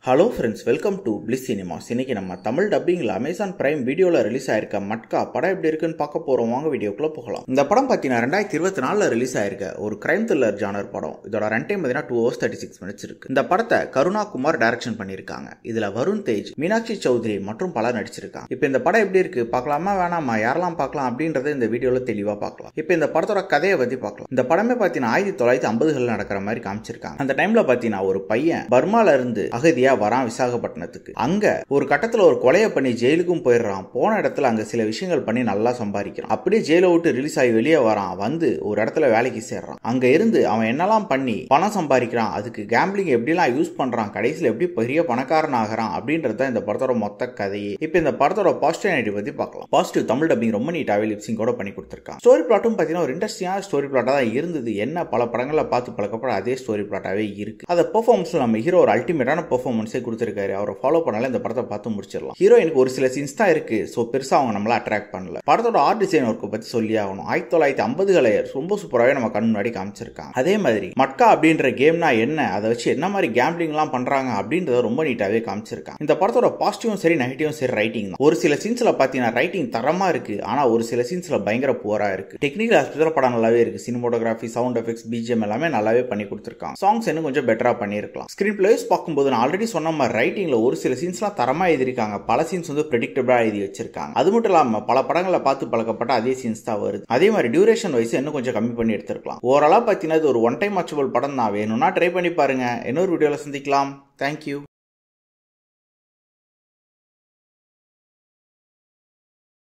Hello friends, welcome to bliss cinemas. இன்னைக்கு நம்ம Tamil டப்பிங்கில் Amazon prime வீடியோவில் ரிலீஸ் ஆயிருக்க மட்கா படம் எப்படி இருக்குன்னு பார்க்க போகிறோம். வாங்க வீடியோக்குள்ளே போகலாம். இந்த படம் பார்த்தீங்கன்னா 2024 ரிலீஸ் ஆயிருக்க ஒரு கிரைம் த்ரில்லர் ஜானர் படம். இதோட ரன் டைம் பார்த்தீங்கன்னா 2 hours 36 minutes இருக்கு. இந்த படத்தை கருணா குமார் டைரக்ஷன் பண்ணியிருக்காங்க. இதில் வருண் தேஜ், மீனாட்சி சௌத்ரி மற்றும் பலர் நடிச்சிருக்காங்க. இப்போ இந்த படம் எப்படி இருக்கு பார்க்கலாமா வேணாமா, யாரெல்லாம் பார்க்கலாம் அப்படின்றத இந்த வீடியோவில் தெளிவாக பார்க்கலாம். இப்போ இந்த படத்தோட கதையை பற்றி பார்க்கலாம். இந்த படமே பார்த்தீங்கன்னா 1950கள் நடக்கிற மாதிரி காமிச்சிருக்காங்க. அந்த டைம்ல பார்த்தீங்கன்னா ஒரு பையன் பர்மால இருந்து அகதியா வரான் விசாகப்பட்டினத்துக்கு. அங்க ஒரு கட்டத்துல ஒரு கொலையை பண்ணி ஜெயிலுக்கும் போயிடுறான். போன இடத்துல அங்க சில விஷயங்கள் பண்ணி நல்லா சம்பாதிக்கிறான். அப்படியே ஜெயில விட்டு ரிலீஸ் ஆகி வெளியே வரான். வந்து ஒரு இடத்துல வேலைக்கு சேர்றான். அங்க இருந்து அவன் என்னெல்லாம் பண்ணி பணம் சம்பாதிக்கிறான், அதுக்கு கேம்பிளிங் எப்படிலாம் யூஸ் பண்றான், கடைசியில் எப்படி பெரிய பணக்காரன் ஆகிறான் அப்படின்றத இந்த படத்தோட மொத்த கதையே. இப்ப இந்த படத்தோட பாசிட்டிவ் பத்தி பார்க்கலாம். பாசிட்டிவ் தமிழ் டப்பிங் ரொம்ப நீட்டாவே லிப்சிங் கூட பண்ணி கொடுத்திருக்கான். ஸ்டோரி பிளாட்டும் பாத்தீங்கன்னா ஒரு இன்ட்ரெஸ்டிங்கான ஸ்டோரி பிளாட்டா தான் இருந்தது. என்ன பல படங்களை பார்த்து பழக்கப்பட அதே ஸ்டோரி பிளாட்டாவே இருக்கு. அதை பெர்ஃபார்மன்ஸ்ல நம்ம ஹீரோ ஒரு அல்டிமேட்டான பெர்ஃபார்மன்ஸே கொடுத்திருக்காரு. அவரை ஃபாலோ பண்ணால இந்த படத்தை பார்த்து முடிச்சிடலாம். ஹீரோயினுக்கு ஒரு சில சீன்ஸ் தான் இருக்கு, சோ பெருசா அவங்க நம்மள அட்ராக்ட் பண்ணல. படத்தோட ஆர்ட் டிசைன் ஒர்க்கை பத்தி சொல்லி ஆகணும். 1950களை ரொம்ப சூப்பராகவே நம்ம கண் முன்னாடி காமிச்சிருக்காங்க. அதே மாதிரி மட்கா அப்படின்ற கேம்னா என்ன, அதை வச்சு என்ன மாதிரி கேம்பிளிங் எல்லாம் பண்றாங்க அப்படின்றத ரொம்ப நீட்டாவே காமிச்சிருக்காங்க. இந்த படத்தோட பாசிட்டிவும் சரி நெகட்டிவும் சரி ரைட்டிங் தான். ஒரு சில சீன்ஸ்ல பாத்தீங்கன்னா ரைட்டிங் தரமா இருக்கு, ஆனா ஒரு சில சீன்ஸ்ல பயங்கர புவரா இருக்கு. டெக்னிக்கல் ஆஸ்பெக்ட்ல படம் நல்லாவே இருக்கு. சினிமோட்டோகிராஃபி, சவுண்ட் எஃபெக்ட்ஸ், பிஜிஎம் எல்லாமே நல்லாவே பண்ணி கொடுத்திருக்காங்க. சாங்ஸ் இன்னும் கொஞ்சம் பெட்டரா பண்ணிருக்கலாம். ஸ்கிரீன் பிளேஸ் பார்க்கும்போது நான் ஆல்ரெடி சொன்ன மாதிரி ரைட்டிங்ல ஒரு சில சீன்ஸ்லாம் தரமா எழுதிருக்காங்க. பல சீன்ஸ் வந்து பிரெடிக்டபிளா எழுதி வச்சிருக்காங்க. அது மட்டும் இல்லாம பல படங்களை பார்த்து பழக்கப்பட்ட அதே சீன்ஸ் தான் வருது. அதே மாதிரி டியூரேஷன் வைஸ் இன்னும் கொஞ்சம் கம்மி பண்ணி எடுத்திருக்கலாம். ஓவராலா பார்த்தீங்கன்னா இது ஒரு ஒன் டைம் வாட்சபிள் படம் தான். வேணும்னா ட்ரை பண்ணி பாருங்க. இன்னொரு வீடியோல சந்திக்கலாம். தேங்க்யூ.